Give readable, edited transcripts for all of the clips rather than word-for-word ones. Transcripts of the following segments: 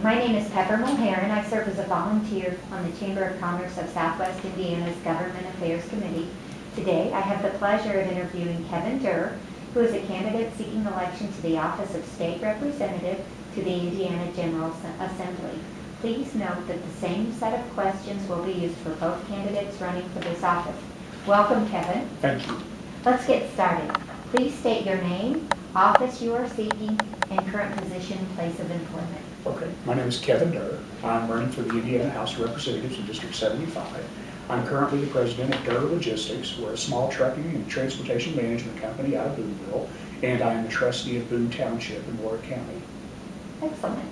My name is Pepper Mulhare, and I serve as a volunteer on the Chamber of Commerce of Southwest Indiana's Government Affairs Committee. Today, I have the pleasure of interviewing Kevin Derr, who is a candidate seeking election to the office of State Representative to the Indiana General Assembly. Please note that the same set of questions will be used for both candidates running for this office. Welcome, Kevin. Thank you. Let's get started. Please state your name, office you are seeking, and current position, place of employment. Okay, my name is Kevin Derr. I'm running for the Indiana House of Representatives in District 75. I'm currently the president of Derr Logistics. We're a small trucking and transportation management company out of Boonville, and I am the trustee of Boone Township in Warwick County. Excellent.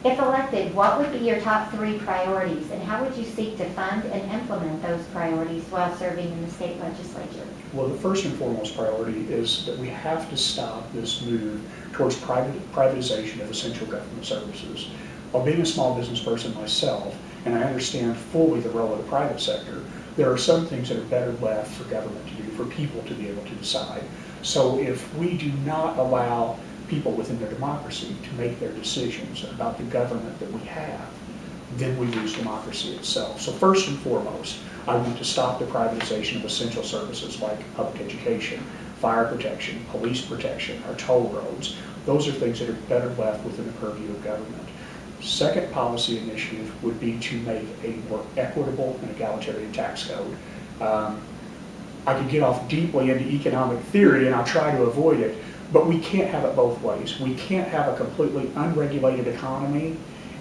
If elected, what would be your top 3 priorities, and how would you seek to fund and implement those priorities while serving in the state legislature? Well, the first and foremost priority is that we have to stop this move towards privatization of essential government services. While being a small business person myself, and I understand fully the role of the private sector, there are some things that are better left for government to do, for people to be able to decide. So if we do not allow people within their democracy to make their decisions about the government that we have, then we lose democracy itself. So first and foremost, I want to stop the privatization of essential services like public education, fire protection, police protection, our toll roads. Those are things that are better left within the purview of government. Second policy initiative would be to make a more equitable and egalitarian tax code. I could get off deeply into economic theory, and I'll try to avoid it, but we can't have it both ways. We can't have a completely unregulated economy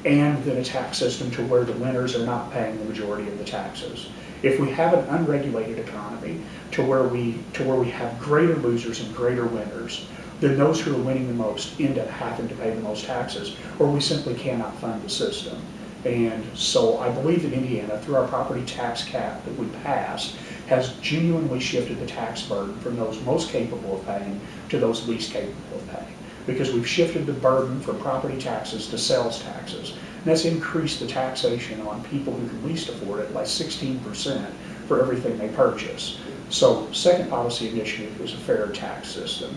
and then a tax system to where the winners are not paying the majority of the taxes. If we have an unregulated economy to where we have greater losers and greater winners, then those who are winning the most end up having to pay the most taxes, or we simply cannot fund the system. And so I believe that Indiana, through our property tax cap that we passed, has genuinely shifted the tax burden from those most capable of paying to those least capable of paying. Because we've shifted the burden from property taxes to sales taxes. And that's increased the taxation on people who can least afford it by 16% for everything they purchase. So second policy initiative is a fair tax system.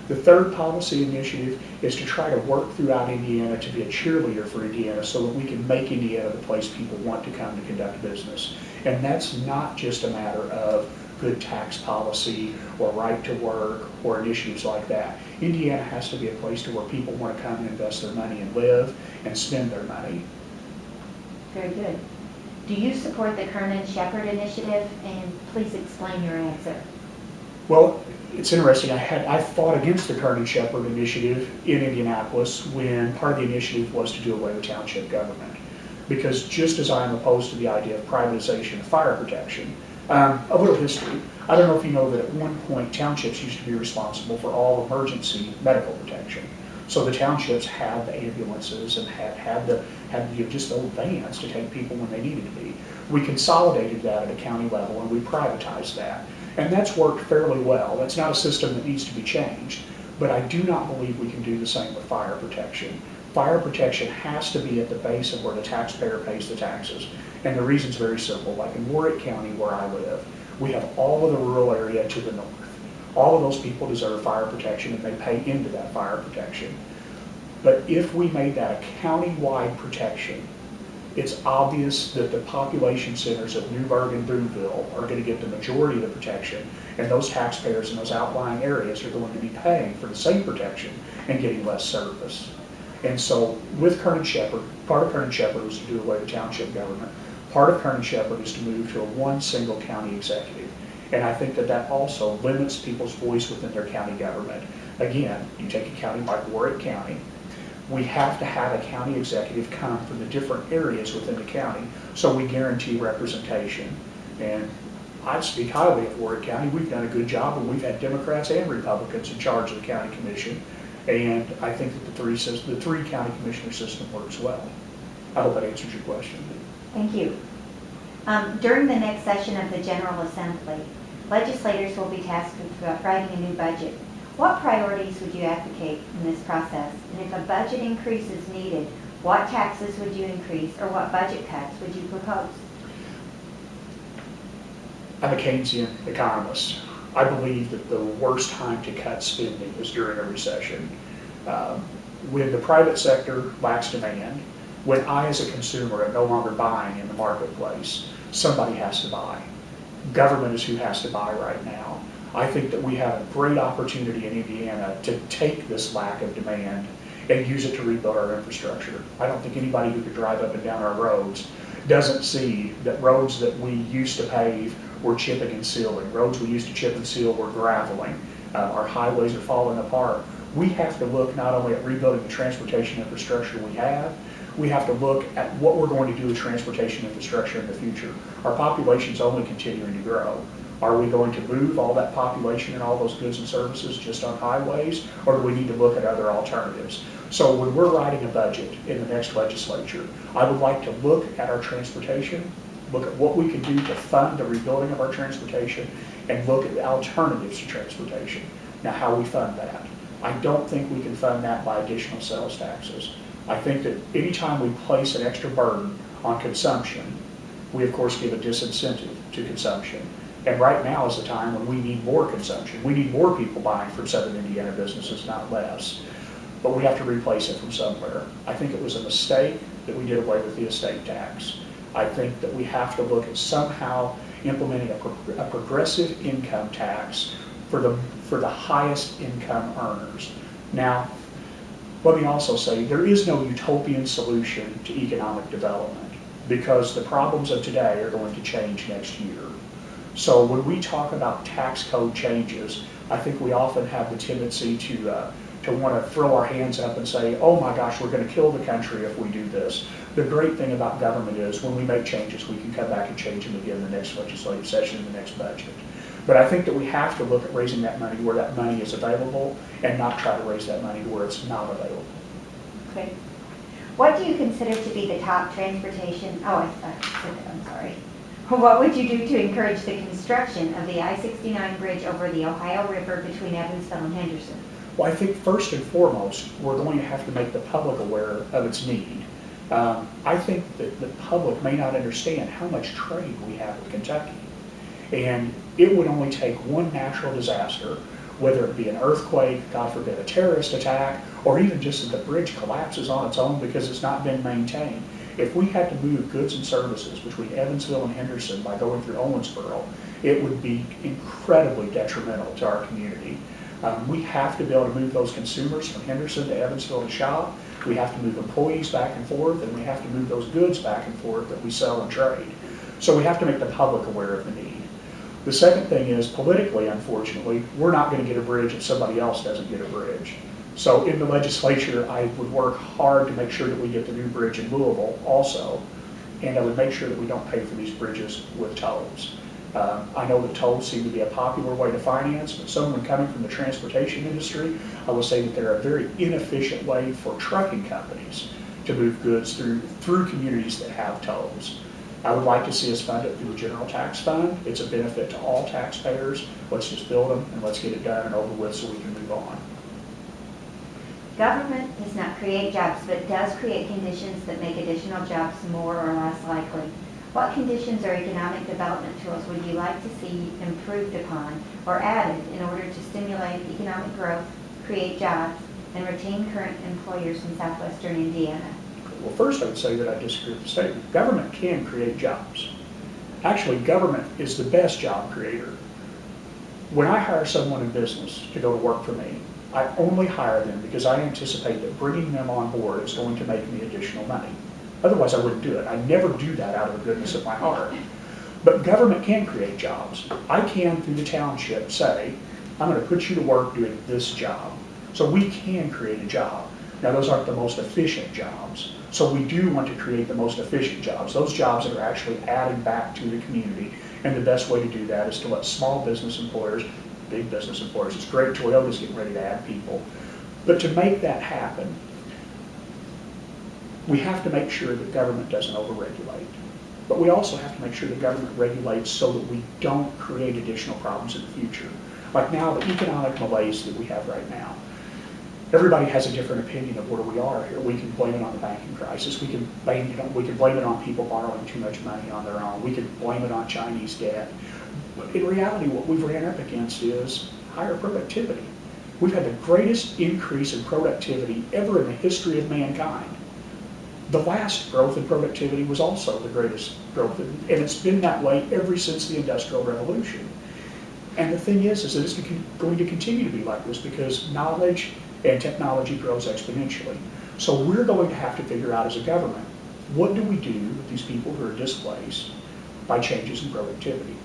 The third policy initiative is to try to work throughout Indiana to be a cheerleader for Indiana so that we can make Indiana the place people want to come to conduct business. And that's not just a matter of good tax policy or right to work or initiatives like that. Indiana has to be a place to where people want to come and invest their money and live and spend their money. Very good. Do you support the Sheppard initiative? And please explain your answer. Well, it's interesting. I fought against the Sheppard initiative in Indianapolis when part of the initiative was to do away with township government. Because just as I am opposed to the idea of privatization of fire protection, a little history. I don't know if you know that at one point townships used to be responsible for all emergency medical protection. So the townships had the ambulances and had just the old vans to take people when they needed to be. We consolidated that at a county level and we privatized that. And that's worked fairly well. That's not a system that needs to be changed, but I do not believe we can do the same with fire protection. Fire protection has to be at the base of where the taxpayer pays the taxes. And the reason's very simple. Like in Warwick County, where I live, we have all of the rural area to the north. All of those people deserve fire protection and they pay into that fire protection. But if we made that a county-wide protection, it's obvious that the population centers of Newburgh and Boonville are going to get the majority of the protection, and those taxpayers in those outlying areas are going to be paying for the same protection and getting less service. And so with Sheppard, part of Sheppard was to do away with township government. Part of Sheppard is to move to a one single county executive. And I think that also limits people's voice within their county government. Again, you take a county like Warwick County, we have to have a county executive come from the different areas within the county so we guarantee representation. And I speak highly of Warwick County. We've done a good job, and we've had Democrats and Republicans in charge of the county commission. And I think that the three county commissioner system works well. I hope that answers your question. Thank you. During the next session of the General Assembly, legislators will be tasked with writing a new budget. What priorities would you advocate in this process? And if a budget increase is needed, what taxes would you increase, or what budget cuts would you propose? I'm a Keynesian economist. I believe that the worst time to cut spending is during a recession. When the private sector lacks demand, when I as a consumer am no longer buying in the marketplace, somebody has to buy. Government is who has to buy right now. I think that we have a great opportunity in Indiana to take this lack of demand and use it to rebuild our infrastructure. I don't think anybody who could drive up and down our roads doesn't see that roads that we used to pave were chipping and sealing. Roads we used to chip and seal were graveling. Our highways are falling apart. We have to look not only at rebuilding the transportation infrastructure we have to look at what we're going to do with transportation infrastructure in the future. Our population's only continuing to grow. Are we going to move all that population and all those goods and services just on highways, or do we need to look at other alternatives? So when we're writing a budget in the next legislature, I would like to look at our transportation, look at what we can do to fund the rebuilding of our transportation, and look at the alternatives to transportation. Now, how we fund that. I don't think we can fund that by additional sales taxes. I think that anytime we place an extra burden on consumption, we of course give a disincentive to consumption. And right now is the time when we need more consumption. We need more people buying from Southern Indiana businesses, not less. But we have to replace it from somewhere. I think it was a mistake that we did away with the estate tax. I think that we have to look at somehow implementing a progressive income tax for the highest income earners. Now, let me also say there is no utopian solution to economic development because the problems of today are going to change next year. So when we talk about tax code changes, I think we often have the tendency to want to throw our hands up and say, oh my gosh, we're going to kill the country if we do this. The great thing about government is when we make changes, we can come back and change them again in the next legislative session, in the next budget. But I think that we have to look at raising that money where that money is available and not try to raise that money to where it's not available. Okay. What do you consider to be the top transportation, I'm sorry. What would you do to encourage the construction of the I-69 bridge over the Ohio River between Evansville and Henderson? Well, I think first and foremost, we're going to have to make the public aware of its need. I think that the public may not understand how much trade we have with Kentucky. And it would only take one natural disaster, whether it be an earthquake, God forbid a terrorist attack, or even just that the bridge collapses on its own because it's not been maintained. If we had to move goods and services between Evansville and Henderson by going through Owensboro, it would be incredibly detrimental to our community. We have to be able to move those consumers from Henderson to Evansville to shop. We have to move employees back and forth, and we have to move those goods back and forth that we sell and trade. So we have to make the public aware of the need. The second thing is, politically, unfortunately, we're not going to get a bridge if somebody else doesn't get a bridge. So in the legislature, I would work hard to make sure that we get the new bridge in Louisville also, and I would make sure that we don't pay for these bridges with tolls. I know that tolls seem to be a popular way to finance, but someone coming from the transportation industry, I will say that they're a very inefficient way for trucking companies to move goods through communities that have tolls. I would like to see us fund it through the general tax fund. It's a benefit to all taxpayers. Let's just build them and let's get it done and over with so we can move on. Government does not create jobs, but does create conditions that make additional jobs more or less likely. What conditions or economic development tools would you like to see improved upon or added in order to stimulate economic growth, create jobs, and retain current employers in southwestern Indiana? Well, first I would say that I disagree with the statement. Government can create jobs. Actually, government is the best job creator. When I hire someone in business to go to work for me, I only hire them because I anticipate that bringing them on board is going to make me additional money. Otherwise, I wouldn't do it. I never do that out of the goodness of my heart. But government can create jobs. I can, through the township, say, I'm going to put you to work doing this job. So we can create a job. Now, those aren't the most efficient jobs. So we do want to create the most efficient jobs, those jobs that are actually adding back to the community. And the best way to do that is to let small business employers, big business employers, it's great Toyota's getting ready to add people. But to make that happen, we have to make sure that government doesn't overregulate. But we also have to make sure that government regulates so that we don't create additional problems in the future. Like now, the economic malaise that we have right now. Everybody has a different opinion of where we are here. We can blame it on the banking crisis. We can blame it on people borrowing too much money on their own. We can blame it on Chinese debt. But in reality, what we've ran up against is higher productivity. We've had the greatest increase in productivity ever in the history of mankind. The last growth in productivity was also the greatest growth, and it's been that way ever since the Industrial Revolution. And the thing is that it's going to continue to be like this because knowledge and technology grows exponentially. So we're going to have to figure out as a government, what do we do with these people who are displaced by changes in productivity?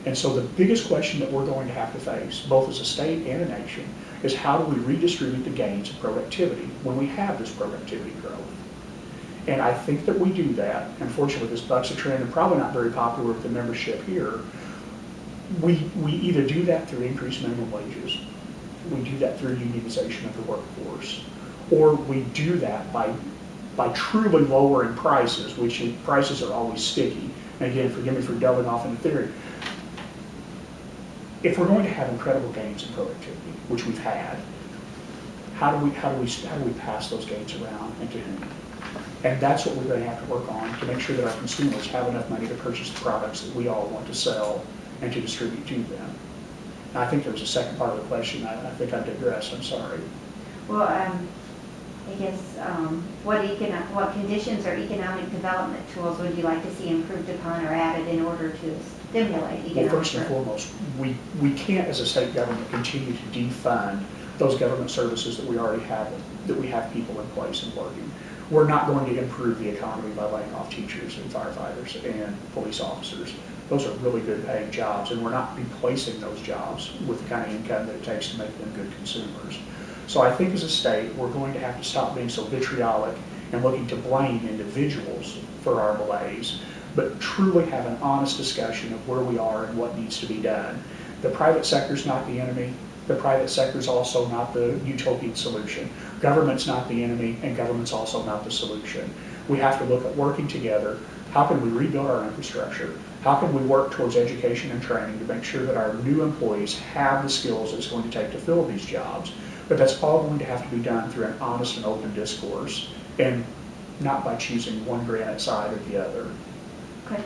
And so the biggest question that we're going to have to face, both as a state and a nation, is how do we redistribute the gains of productivity when we have this productivity growth? And I think that we do that. Unfortunately, this bucks a trend and probably not very popular with the membership here. We either do that through increased minimum wages, we do that through unionization of the workforce, or we do that by truly lowering prices, which prices are always sticky. And again, forgive me for delving off into theory. If we're going to have incredible gains in productivity, which we've had, how do we pass those gains around and to whom? And that's what we're going to have to work on to make sure that our consumers have enough money to purchase the products that we all want to sell and to distribute to them. And I think there was a second part of the question. I think I digressed. I'm sorry. Well, I guess what conditions or economic development tools would you like to see improved upon or added in order to stimulate economic growth? Well, first and foremost, we can't as a state government continue to defund those government services that we already have, that we have people in place and working. We're not going to improve the economy by laying off teachers and firefighters and police officers. Those are really good paying jobs, and we're not replacing those jobs with the kind of income that it takes to make them good consumers. So I think as a state, we're going to have to stop being so vitriolic and looking to blame individuals for our malaise, but truly have an honest discussion of where we are and what needs to be done. The private sector's not the enemy. The private sector's also not the utopian solution. Government's not the enemy, and government's also not the solution. We have to look at working together. How can we rebuild our infrastructure? How can we work towards education and training to make sure that our new employees have the skills that it's going to take to fill these jobs? But that's all going to have to be done through an honest and open discourse, and not by choosing one granite side or the other. Okay.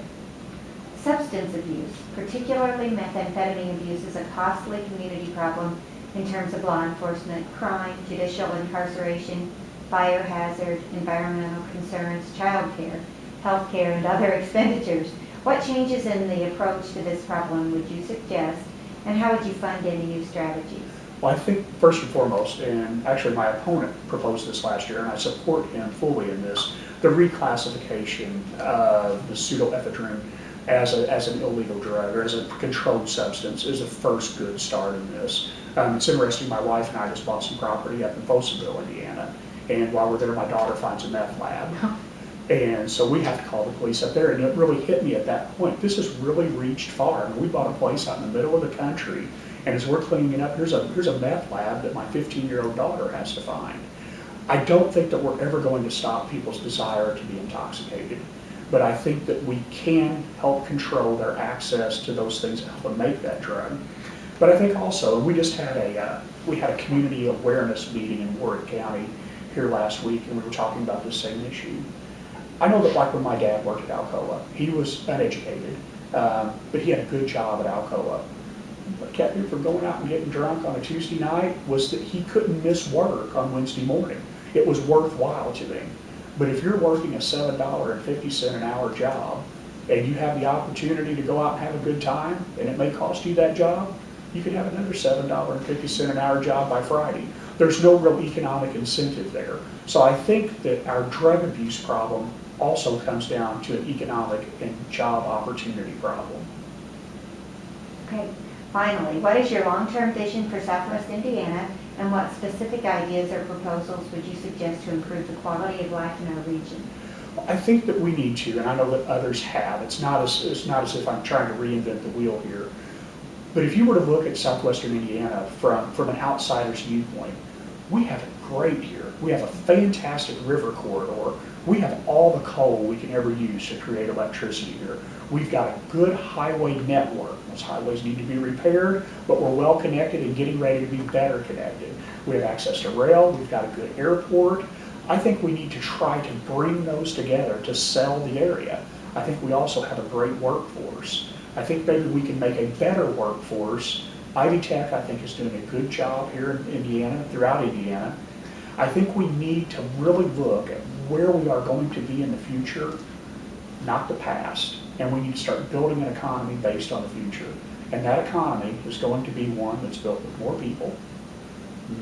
Substance abuse, particularly methamphetamine abuse, is a costly community problem in terms of law enforcement, crime, judicial incarceration, fire hazard, environmental concerns, child care, health care, and other expenditures. What changes in the approach to this problem would you suggest, and how would you fund any new strategies? Well, I think first and foremost, and actually my opponent proposed this last year, and I support him fully in this, the reclassification of the pseudoephedrine as an illegal drug or as a controlled substance is the first good start in this. It's interesting, my wife and I just bought some property up in Folsomville, Indiana, and while we're there, my daughter finds a meth lab. And so we have to call the police up there, and it really hit me at that point. This has really reached far. I mean, we bought a place out in the middle of the country, and as we're cleaning it up, here's a meth lab that my 15-year-old daughter has to find. I don't think that we're ever going to stop people's desire to be intoxicated, but I think that we can help control their access to those things that help them make that drug. But I think also, we just had a community awareness meeting in Warwick County here last week, and we were talking about this same issue. I know that like when my dad worked at Alcoa, he was uneducated, but he had a good job at Alcoa. What kept him from going out and getting drunk on a Tuesday night was that he couldn't miss work on Wednesday morning. It was worthwhile to him. But if you're working a $7.50 an hour job and you have the opportunity to go out and have a good time, and it may cost you that job, you could have another $7.50 an hour job by Friday. There's no real economic incentive there. So I think that our drug abuse problem also comes down to an economic and job opportunity problem. Okay. Finally, what is your long-term vision for Southwest Indiana, and what specific ideas or proposals would you suggest to improve the quality of life in our region? I think that we need to, and I know that others have. It's not as if I'm trying to reinvent the wheel here. But if you were to look at southwestern Indiana from an outsider's viewpoint, we have it great here. We have a fantastic river corridor. We have all the coal we can ever use to create electricity here. We've got a good highway network. Those highways need to be repaired, but we're well connected and getting ready to be better connected. We have access to rail. We've got a good airport. I think we need to try to bring those together to sell the area. I think we also have a great workforce. I think maybe we can make a better workforce Ivy Tech, I think, is doing a good job here in Indiana, throughout Indiana. I think we need to really look at where we are going to be in the future, not the past. And we need to start building an economy based on the future. And that economy is going to be one that's built with more people,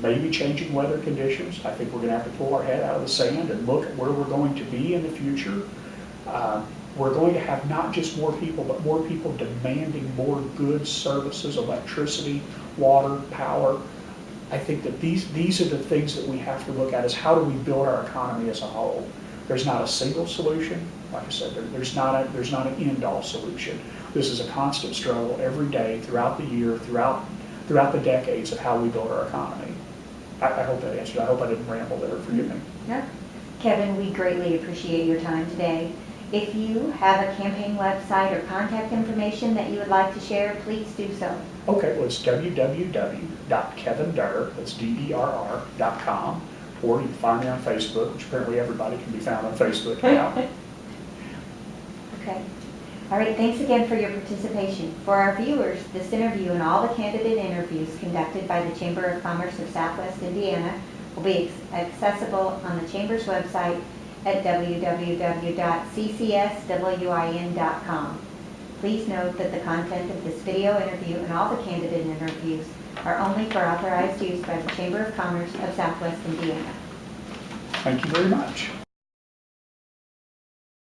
maybe changing weather conditions. I think we're going to have to pull our head out of the sand and look at where we're going to be in the future. We're going to have not just more people, but more people demanding more goods, services, electricity, water, power. I think that these are the things that we have to look at, is how do we build our economy as a whole. There's not a single solution. Like I said, there's not an end-all solution. This is a constant struggle every day, throughout the year, throughout the decades of how we build our economy. I hope that answered. I hope I didn't ramble there. Forgive me. Yeah. Kevin, we greatly appreciate your time today. If you have a campaign website or contact information that you would like to share, please do so. Okay, well, it's www.kevinderr, that's DERR.com, or you can find me on Facebook, which apparently everybody can be found on Facebook now. Okay. All right, thanks again for your participation. For our viewers, this interview and all the candidate interviews conducted by the Chamber of Commerce of Southwest Indiana will be accessible on the Chamber's website at www.ccswin.com. Please note that the content of this video interview and all the candidate interviews are only for authorized use by the Chamber of Commerce of Southwest Indiana. Thank you very much.